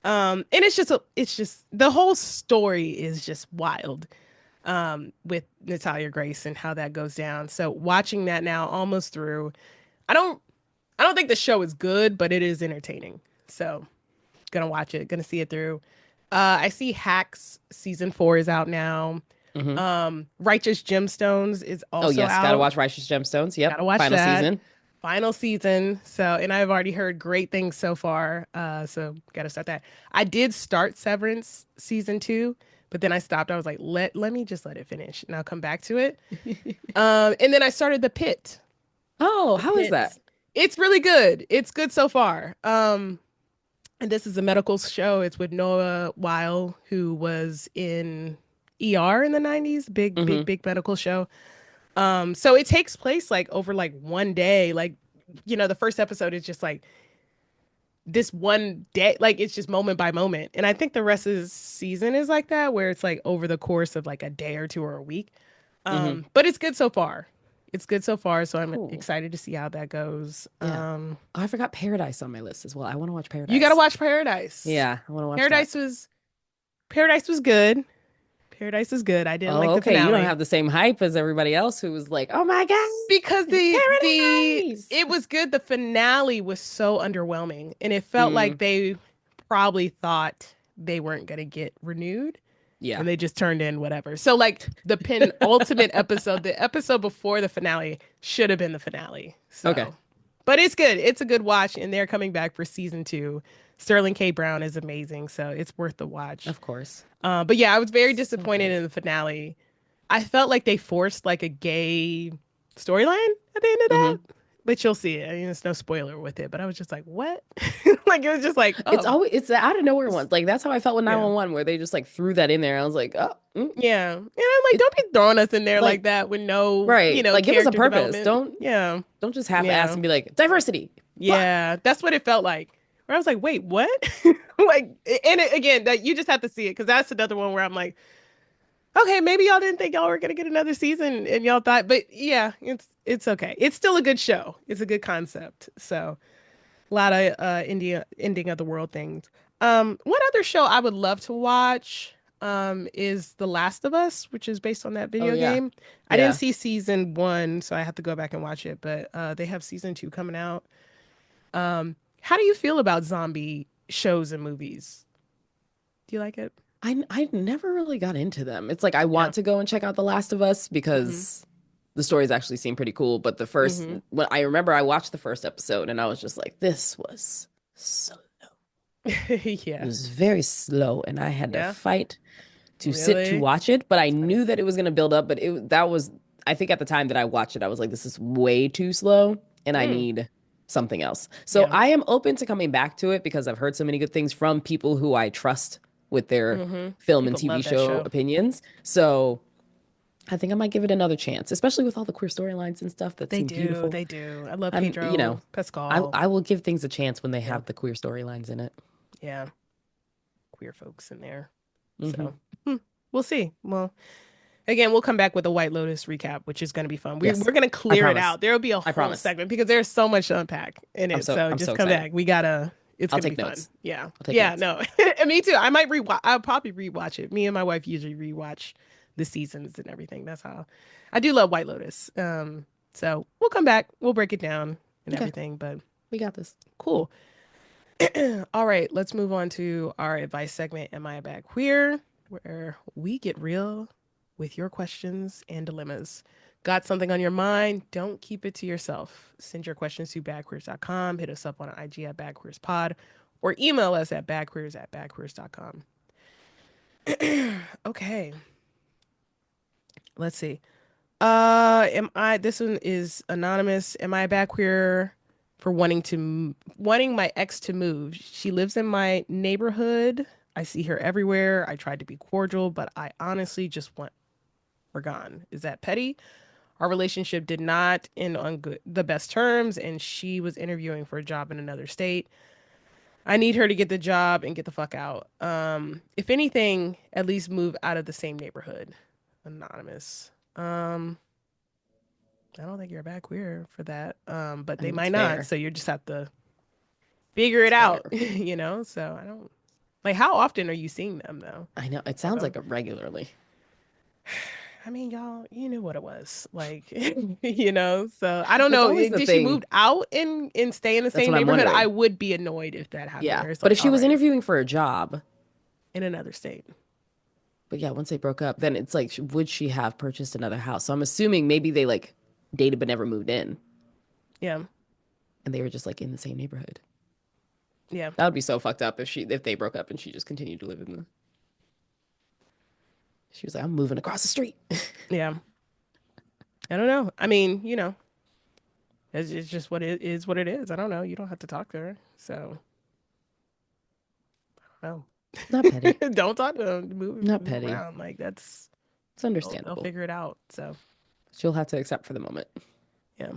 And it's just the whole story is just wild with Natalia Grace and how that goes down. So watching that now almost through, I don't I don't think the show is good, but it is entertaining. So gonna watch it, gonna see it through. I see Hacks season four is out now. Hmm. Righteous Gemstones is Oh, also yes. Got to out. watch Righteous Gemstones. Yep. Gotta watch Final that. season. Final season. So, and I've already heard great things so far. So gotta start that. I did start Severance season two, but then I stopped. I was like, let me just let it finish, and I'll come back to it. And then I started The Pit. Oh, The how is that? Pit. It's really good. It's good so far. And this is a medical show. It's with Noah Weil, who was in ER in the 90s. Big, big, Hmm. big medical show. So it takes place like over like one day. Like, the first episode is just like this one day, like it's just moment by moment. And I think the rest of the season is like that, where it's like over the course of like a day or two or a week. Hmm. But it's good so far. It's good so far, so I'm Cool. excited to see how that goes. Yeah. Oh, I forgot Paradise on my list as well. I want to watch You got to Paradise. watch Paradise. Yeah, I want to watch that. Paradise was Paradise was good. Paradise is good. I didn't Oh, like the okay. You don't finale have the same hype as everybody else who was like, "Oh my God, because the Paradise!" it was good. The finale was so underwhelming, and it felt like Mm, they probably thought they weren't gonna get renewed, yeah. and they just turned in whatever. So like the penultimate episode, the episode before the finale should have been the finale. Okay. So, but it's good. It's a good watch, and they're coming back for season two. Sterling K. Brown is amazing, so it's worth the watch. Of course. But yeah, I was very So disappointed good. in the finale. I felt like they forced like a gay storyline at the end of that. Hmm. But you'll see it. I mean, it's no spoiler with it. But I was just like, what? Like it was just like, oh, It's the out of nowhere ones. Like that's how I felt with yeah, 911, where they just like threw that in there. I was like, oh, yeah. And I'm like, it don't be throwing us in there like like that with no, right. Like give us a character purpose. development. Yeah, Don't just half ass yeah, and be like diversity. Fuck. yeah. That's what it felt like. Where I was like, wait, what? Like, and again, that you just have to see it because that's another one where I'm like, okay, maybe y'all didn't think y'all were gonna get another season and y'all thought, but yeah, it's okay. It's still a good show. It's a good concept. So a lot of India ending of the world things. One other show I would love to watch is The Last of Us, which is based on that Oh video yeah. game. I didn't Yeah. see season one, so I have to go back and watch it, but they have season two coming out. How do you feel about zombie shows and movies? Do you like it? I never really got into them. It's like I Yeah. want to go and check out The Last of Us Mm-hmm. because the stories actually seem pretty cool. But the first, Mm-hmm. when I remember I watched the first episode and I was just like, this was so, it Yeah. was very slow, and I had to Yeah. fight to sit to Really? watch it. But I Same. knew that it was going to build up. But it that was, I think at the time that I watched it, I was like, this is way too slow, and I Mm. need something else. So Yeah. I am open to coming back to it because I've heard so many good things from people who I trust with their Mm-hmm. film and People TV love that show show. opinions. So I think I might give it another chance, especially with all the queer storylines and stuff that They seem do. beautiful. They do. I love You know, Pedro Pascal. I will give things a chance when they Yeah. have the queer storylines in it. Yeah. Queer folks in there. Hmm. So we'll see. Well, again, we'll come back with a White Lotus recap, which is going to be fun. Yes, We're going to I clear it promise. out. There will be a I whole promise. segment because there's so much to unpack in it. So I'm so just come excited. back. We gotta. It's I'll going to be take fun. notes. Yeah. I'll take Yeah. notes. No. Me too. I might rewatch. I'll probably rewatch it. Me and my wife usually rewatch the seasons and everything. That's how. I do love White Lotus. So we'll come back. We'll break it down and Okay, everything. But we got this. cool. All right, let's move on to our advice segment, Am I a Bad Queer? Where we get real with your questions and dilemmas. Got something on your mind? Don't keep it to yourself. Send your questions to badqueers.com. Hit us up on IG at badqueerspod or email us at badqueers@badqueers.com. Okay, let's see. This one is anonymous. Am I a bad queer for wanting my ex to move? She lives in my neighborhood. I see her everywhere. I tried to be cordial, but I honestly just want her gone. Is that petty? Our relationship did not end on the best terms, and she was interviewing for a job in another state. I need her to get the job and get the fuck out. If anything, at least move out of the same neighborhood. Anonymous. I don't think you're a bad queer for that. But I they mean, it's might not. fair. So you just have to figure it It's fair. out, you know? So I don't like how often are you seeing them though? I know it Or sounds the like it regularly. I mean, y'all, you knew what it was. Like, you know, so I don't That's know. always the Did she thing. move out and stay in the That's same what I'm neighborhood? I wondering. would be annoyed if that happened to Yeah, her. It's but like, if she all was right, interviewing for a job, in another state. but yeah, once they broke up, then it's like, would she have purchased another house? So I'm assuming maybe they like dated but never moved in, Yeah. and they were just like in the same neighborhood. Yeah. That would be so fucked up if they broke up and she just continued to live in the. She was like, I'm moving across the street. Yeah. I don't know. I mean, you know, it's just what it is what it is. I don't know. You don't have to talk to her. So, no. Not petty. Don't talk to them. Not Move petty. around. Like that's It's they'll understandable. figure it out. So She'll have to accept for the moment. yeah,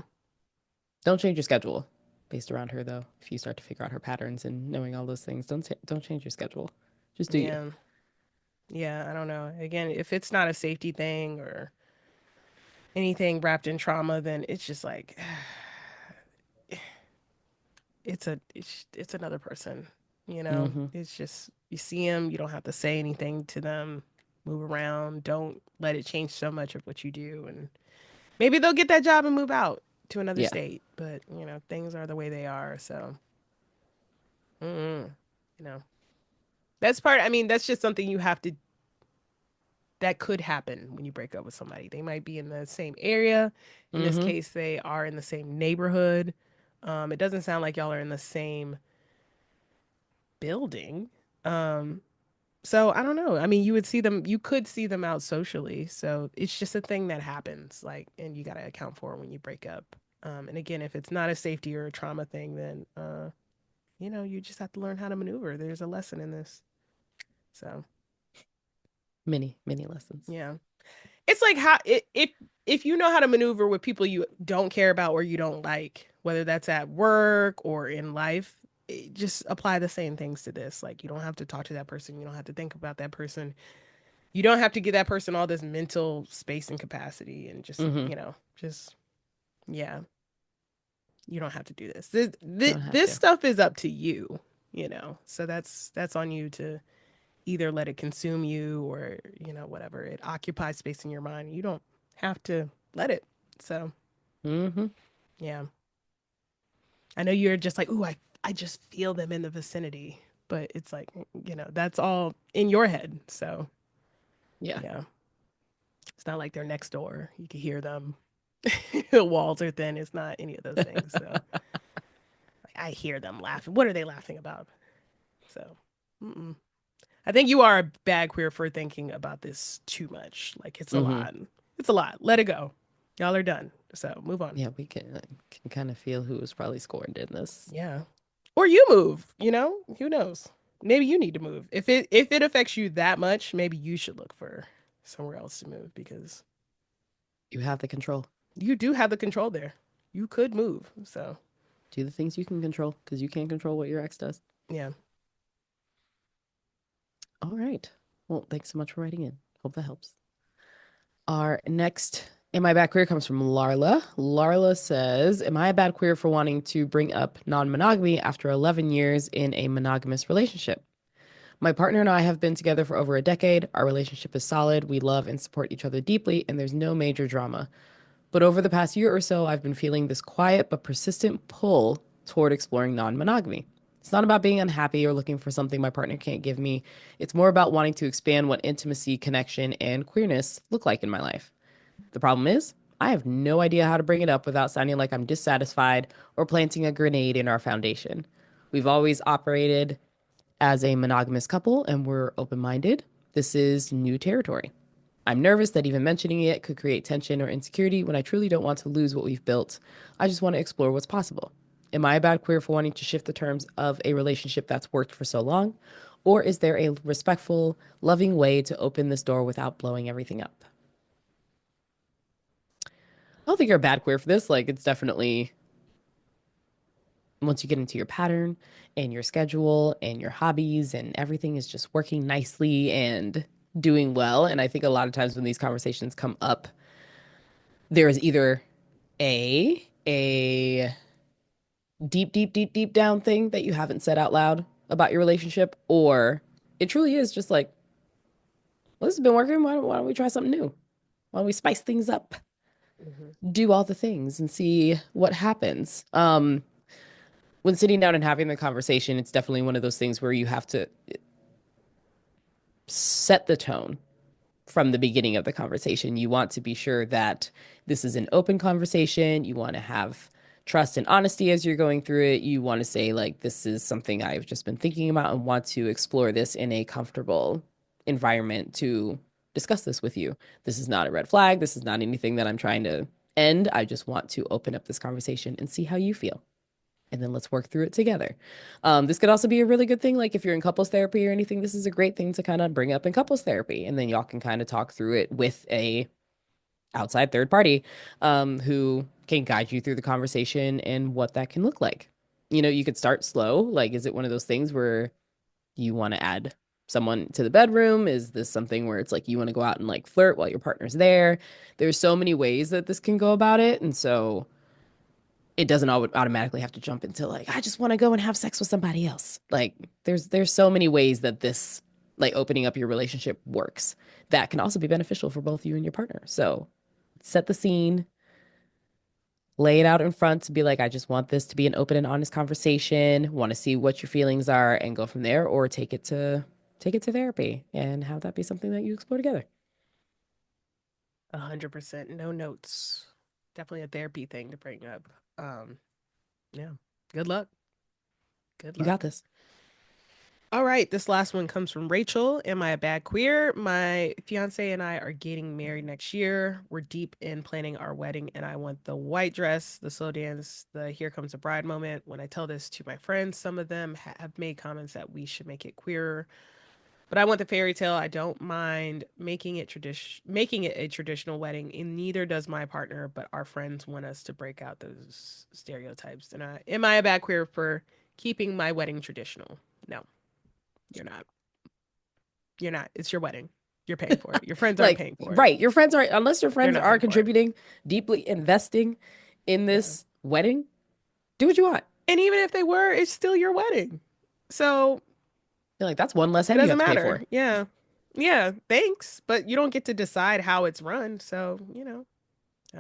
Don't change your schedule based around her though. If you start to figure out her patterns and knowing all those things, don't change your schedule. Just do you. yeah, yeah. I don't know. Again, if it's not a safety thing or anything wrapped in trauma, then it's just like it's another person. You know, Mm-hmm. it's just you see them. You don't have to say anything to them. Move around. Don't let it change so much of what you do. And maybe they'll get that job and move out to another Yeah. state. But you know, things are the way they are. So, you know. That's part, I mean, that's just something you have to, that could happen when you break up with somebody. They might be in the same area. In this Mm-hmm. case, they are in the same neighborhood. It doesn't sound like y'all are in the same building. Um, so I don't know. I mean, you could see them out socially. So it's just a thing that happens, like, and you got to account for it when you break up. And again, if it's not a safety or a trauma thing, then, you know, you just have to learn how to maneuver. There's a lesson in this. So, Many lessons. yeah. It's like how if you know how to maneuver with people you don't care about or you don't like, whether that's at work or in life, just apply the same things to this. Like you don't have to talk to that person, you don't have to think about that person, you don't have to give that person all this mental space and capacity, and just Mm-hmm. you know, just yeah, you don't have to do this. This Don't have this to. stuff is up to you, you know. So that's on you to either let it consume you or you know whatever, it occupies space in your mind, you don't have to let it. So Mm-hmm. yeah, I know you're just like, ooh, I just feel them in the vicinity. but it's like, that's all in your head. So, Yeah. yeah, it's not like they're next door. You can hear them. Walls are thin. It's not any of those things. So, like, I hear them laughing. What are they laughing about? So, mm-mm. I think you are a bad queer for thinking about this too much. Like, it's a Hmm. lot. It's a lot. Let it go. Y'all are done. So, move on. Yeah, we can kind of feel who was probably scorned in this. Yeah. Or you move, Who knows? Maybe you need to move. If it affects you that much, maybe you should look for somewhere else to move because You have the control. you do have the control there. You could move. So, Do the things you can control because you can't control what your ex does. yeah. All right. Well, thanks so much for writing in. Hope that helps. Our next Am I Bad Queer comes from Larla. Larla says, Am I a bad queer for wanting to bring up non monogamy after 11 years in a monogamous relationship? My partner and I have been together for over a decade. Our relationship is solid. We love and support each other deeply, and there's no major drama. But over the past year or so, I've been feeling this quiet but persistent pull toward exploring non monogamy. It's not about being unhappy or looking for something my partner can't give me. It's more about wanting to expand what intimacy, connection, and queerness look like in my life. The problem is, I have no idea how to bring it up without sounding like I'm dissatisfied or planting a grenade in our foundation. We've always operated as a monogamous couple and we're open minded. This is new territory. I'm nervous that even mentioning it could create tension or insecurity when I truly don't want to lose what we've built. I just want to explore what's possible. Am I a bad queer for wanting to shift the terms of a relationship that's worked for so long? Or is there a respectful, loving way to open this door without blowing everything up? I don't think you're a bad queer for this. Like, it's definitely once you get into your pattern and your schedule and your hobbies and everything is just working nicely and doing well. And I think a lot of times when these conversations come up, there is either a deep, deep, deep, deep down thing that you haven't said out loud about your relationship, or it truly is just like, well, this has been working. Why don't we try something new? Why don't we spice things up? Hmm. Do all the things and see what happens. When sitting down and having the conversation, it's definitely one of those things where you have to set the tone from the beginning of the conversation. You want to be sure that this is an open conversation. You want to have trust and honesty as you're going through it. You want to say, like, this is something I've just been thinking about and want to explore this in a comfortable environment to discuss this with you. This is not a red flag. This is not anything that I'm trying to end. I just want to open up this conversation and see how you feel, and then let's work through it together. This could also be a really good thing. Like if you're in couples therapy or anything, this is a great thing to kind of bring up in couples therapy. And then y'all can kind of talk through it with a outside third party who can guide you through the conversation and what that can look like. You could start slow. Like, is it one of those things where you want to add someone to the bedroom? Is this something where it's like you want to go out and like flirt while your partner's there? There's so many ways that this can go about it. And so it doesn't automatically have to jump into like I just want to go and have sex with somebody else. Like there's so many ways that this like opening up your relationship works that can also be beneficial for both you and your partner. So set the scene, lay it out in front to be like I just want this to be an open and honest conversation, want to see what your feelings are and go from there, or take it to therapy and have that be something that you explore together. 100%. No notes. Definitely a therapy thing to bring up. Um, yeah. Good luck. Good You got luck. this. All right, this last one comes from Rachel. Am I a bad queer? My fiance and I are getting married next year. We're deep in planning our wedding, and I want the white dress, the slow dance, the here comes the bride moment. When I tell this to my friends, some of them have made comments that we should make it queerer. But I want the fairy tale. I don't mind making it a traditional wedding, and neither does my partner, but our friends want us to break out those stereotypes. And am I a bad queer for keeping my wedding traditional? No. You're not. You're not. It's your wedding. You're paying for it. Your friends aren't Like, paying for it. right, your friends are unless your They're friends not are paying for it. contributing, deeply investing in Yeah. this wedding, do what you want. And even if they were, it's still your wedding. So You're like, that's one less it head you doesn't have to pay for. matter. Yeah. Yeah. Thanks. But you don't get to decide how it's run. So, I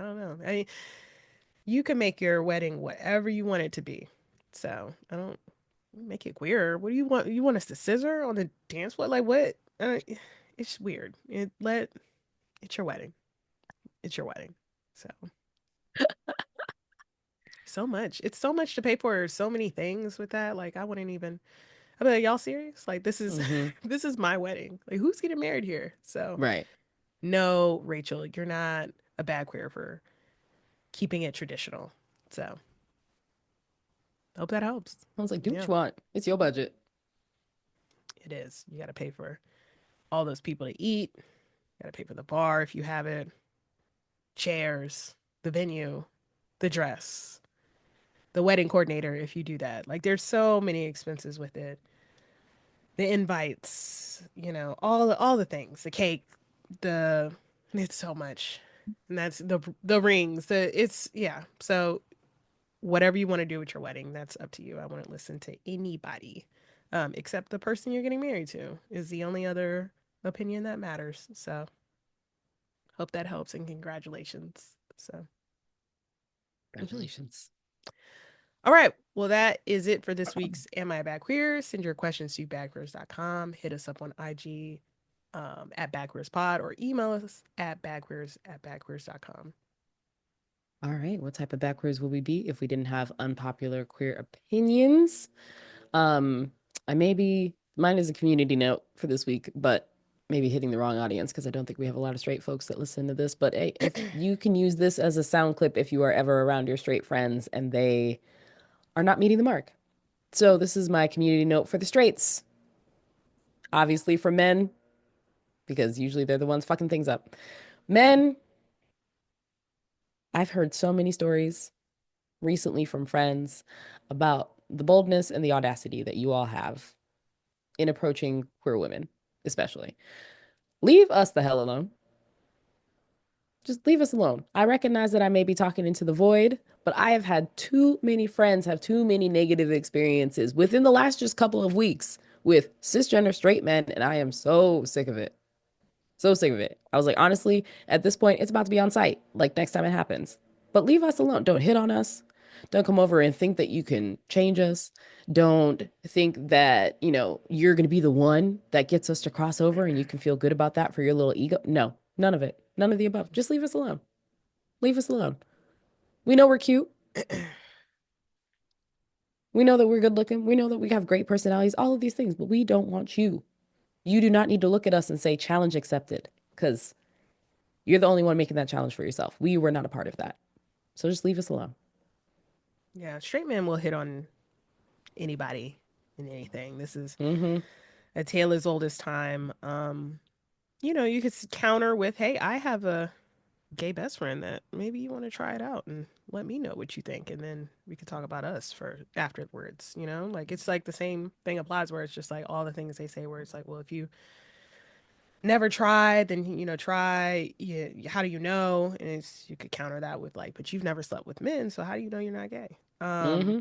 don't know. I mean, you can make your wedding whatever you want it to be. So I don't. make it queer. What do you want? You want us to scissor on the dance floor? Like what? It's weird. It's your wedding. It's your wedding. So so much. It's so much to pay for. So many things with that. Like I wouldn't even. I'd be like, y'all serious? Like this is Mm-hmm. this is my wedding. Like who's getting married here? So Right. no, Rachel, you're not a bad queer for keeping it traditional. So hope that helps. I was like, do what Yeah, you want. It's your budget. it is. You got to pay for all those people to eat. You got to pay for the bar if you have it, chairs, the venue, the dress, the wedding coordinator if you do that. Like there's so many expenses with it. The invites, all the things, the cake, the it's so much. And that's the rings. It's yeah. So whatever you want to do with your wedding, that's up to you. I wouldn't listen to anybody, except the person you're getting married to is the only other opinion that matters. So hope that helps and congratulations. So, mhm. Congratulations. All right. Well, that is it for this week's Am I a Bad Queer? Send your questions to bagqueers.com. Hit us up on IG at bagqueerspod or email us at bagqueers@bagqueers.com. All right. What type of backwards would we be if we didn't have unpopular queer opinions? Um, I maybe mine is a community note for this week, but maybe hitting the wrong audience because I don't think we have a lot of straight folks that listen to this. But hey, if you can use this as a sound clip if you are ever around your straight friends and they are not meeting the mark. So this is my community note for the straights. Obviously for men, because usually they're the ones fucking things up. Men, I've heard so many stories recently from friends about the boldness and the audacity that you all have in approaching queer women, especially. Leave us the hell alone. Just leave us alone. I recognize that I may be talking into the void, but I have had too many friends have too many negative experiences within the last just couple of weeks with cisgender straight men, and I am so sick of it. So sick of it. I was like, honestly, at this point, it's about to be on site, like next time it happens. But leave us alone. Don't hit on us. Don't come over and think that you can change us. Don't think that, you're going to be the one that gets us to cross over and you can feel good about that for your little ego. No, none of it. None of the above. Just leave us alone. Leave us alone. We know we're cute. We know that we're good looking. We know that we have great personalities, all of these things, but we don't want you. You do not need to look at us and say challenge accepted because you're the only one making that challenge for yourself. We were not a part of that. So just leave us alone. Yeah, straight men will hit on anybody and anything. This is Mm-hmm. a tale as old as time. You could counter with, "Hey, I have a gay best friend that maybe you want to try it out and let me know what you think, and then we could talk about us for afterwards." Like it's like the same thing applies where it's just like all the things they say where it's like, well, if you never tried, then try. Yeah, how do you know? And you could counter that with like, but you've never slept with men, so how do you know you're not gay? Mm-hmm.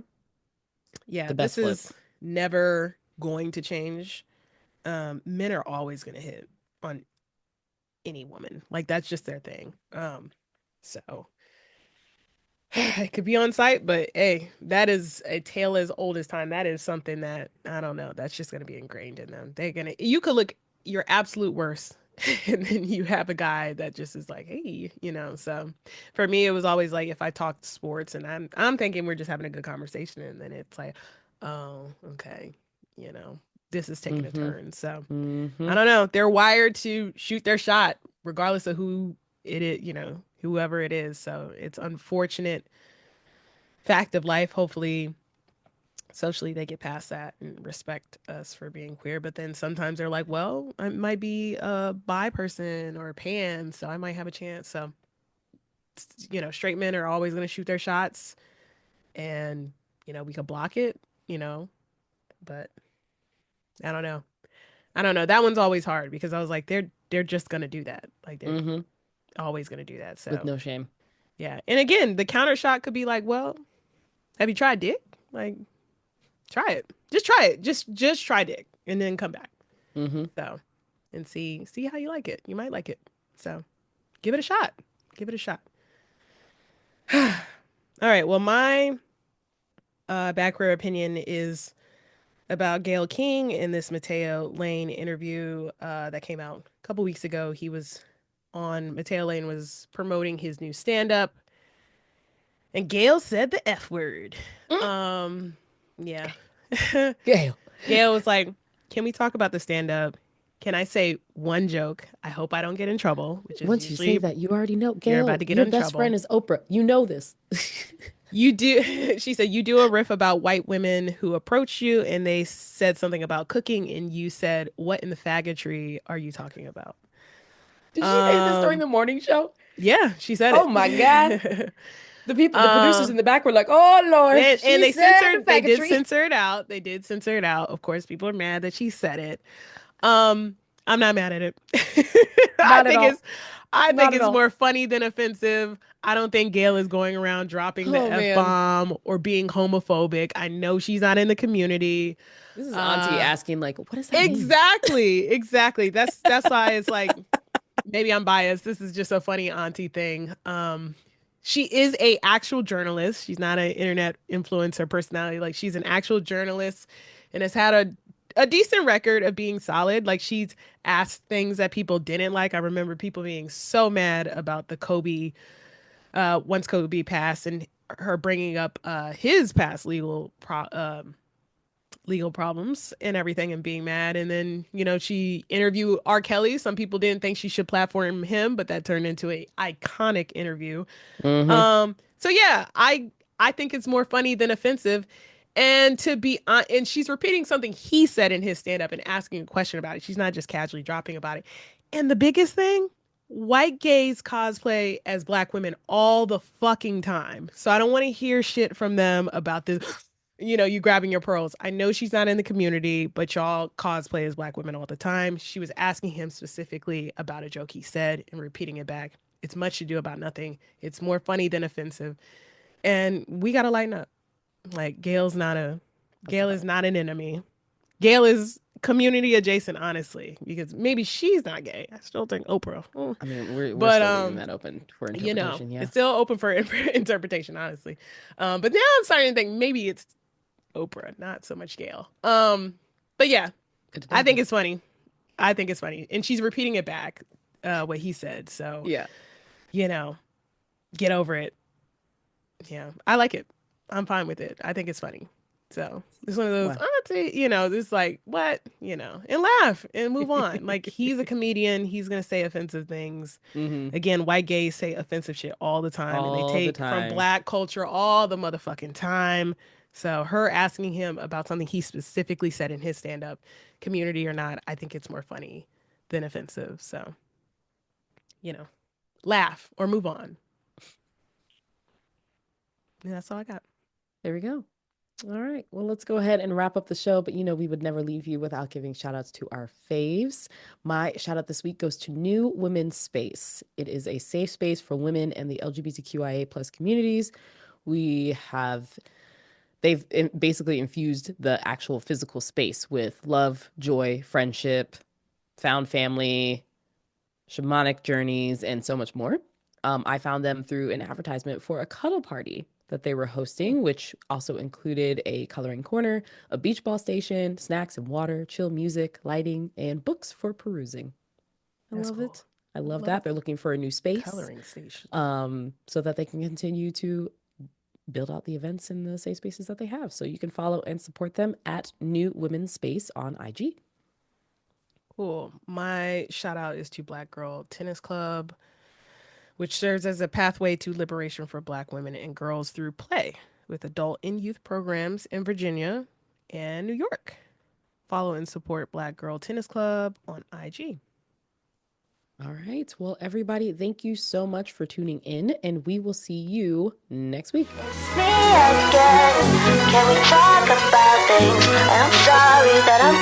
Yeah, The this best flip. is never going to change. Men are always going to hit on any woman. Like that's just their thing. So it could be on site, but hey, that is a tale as old as time. That is something that I don't know. That's just going to be ingrained in them. You could look your absolute worst. And then you have a guy that just is like, hey, So for me, it was always like if I talk sports and I'm thinking we're just having a good conversation, and then it's like, oh, okay, you know, this is taking a Mm-hmm. turn. So Mm-hmm. I don't know. They're wired to shoot their shot, regardless of who it is, whoever it is. So it's unfortunate fact of life. Hopefully, socially, they get past that and respect us for being queer. But then sometimes they're like, well, I might be a bi person or a pan, so I might have a chance. So, straight men are always going to shoot their shots, and we could block it, but I don't know. I don't know. That one's always hard because I was like, they're just gonna do that. Like they're Mm-hmm. always gonna do that. With So no shame. yeah. And again, the counter shot could be like, well, have you tried dick? Like, try it. Just try it. Just try dick and then come back. Mm-hmm. So and see how you like it. You might like it. So give it a shot. Give it a shot. All right. Well, my background opinion is about Gayle King in this Mateo Lane interview that came out a couple weeks ago. He was on, Mateo Lane was promoting his new stand-up, and Gayle said the F word. Um, yeah. Gayle. Gayle was like, "Can we talk about the stand-up? Can I say one joke? I hope I don't get in trouble," which is Once you say usually that, you already know. you're about Gayle, to get your in best friend trouble. is Oprah. You know this. You do, she said, you do a riff about white women who approach you and they said something about cooking, and you said, "What in the faggotry are you talking about?" Did she say this during Um, the morning show? yeah, she said Oh my God. it. The producers in the back were like, "Oh Lord, And she said the they did faggotry." censor it out. They did censor it out. Of course, people are mad that she said it. I'm not mad at it. I Not at think all. it's I think Not at it's all. more funny than offensive. I don't think Gayle is going around dropping the Oh F man. bomb or being homophobic. I know she's not in the community. This is Auntie Uh asking, like, what does that mean? exactly. That's why it's like, maybe I'm biased. This is just a funny auntie thing. She is a actual journalist. She's not an internet influencer personality. Like, she's an actual journalist and has had a decent record of being solid. Like, she's asked things that people didn't like. I remember people being so mad about the Kobe, once Kobe passed, and her bringing up his past legal problems and everything, and being mad. And then, she interviewed R. Kelly. Some people didn't think she should platform him, but that turned into a iconic interview. Mm-hmm. So yeah, I think it's more funny than offensive. And to be on, and she's repeating something he said in his stand up and asking a question about it. She's not just casually dropping about it. And the biggest thing, white gays cosplay as black women all the fucking time. So I don't want to hear shit from them about this, you grabbing your pearls. I know she's not in the community, but y'all cosplay as black women all the time. She was asking him specifically about a joke he said and repeating it back. It's much ado about nothing. It's more funny than offensive. And we gotta lighten up. Like, That's Gayle is about it. not an enemy. Gayle is community adjacent, honestly, because maybe she's not gay. I still think Oprah. I mean, we're But still leaving that open for interpretation, yeah. it's still open for interpretation, honestly. But now I'm starting to think maybe it's Oprah, not so much Gayle. But yeah, Good to I think dabble. it's funny. I think it's funny, and she's repeating it back, what he said. So, Yeah. you know, get over it. Yeah, I like it. I'm fine with it. I think it's funny. So it's one of those, Wow. this like, what, and laugh and move on. Like, he's a comedian. He's going to say offensive things. Mm-hmm. Again, white gays say offensive shit all the time, and they All the take from time. black culture all the motherfucking time. So her asking him about something he specifically said in his stand up, community or not, I think it's more funny than offensive. So, you know, laugh or move on. And that's all I got. There we go. All right. Well, let's go ahead and wrap up the show. But we would never leave you without giving shout outs to our faves. My shout out this week goes to New Women's Space. It is a safe space for women and the LGBTQIA plus communities. They've basically infused the actual physical space with love, joy, friendship, found family, shamanic journeys, and so much more. I found them through an advertisement for a cuddle party that they were hosting, which also included a coloring corner, a beach ball station, snacks and water, chill music, lighting, and books for perusing. I That's love cool. it. I love Love that. They're looking for a new space, coloring station. so that they can continue to build out the events in the safe spaces that they have. So you can follow and support them at New Women's Space on IG. Cool. My shout out is to Black Girl Tennis Club, which serves as a pathway to liberation for Black women and girls through play with adult and youth programs in Virginia and New York. Follow and support Black Girl Tennis Club on IG. All right. Well, everybody, thank you so much for tuning in, and we will see you next week. It's me again. Can we talk about things? I'm sorry that I'm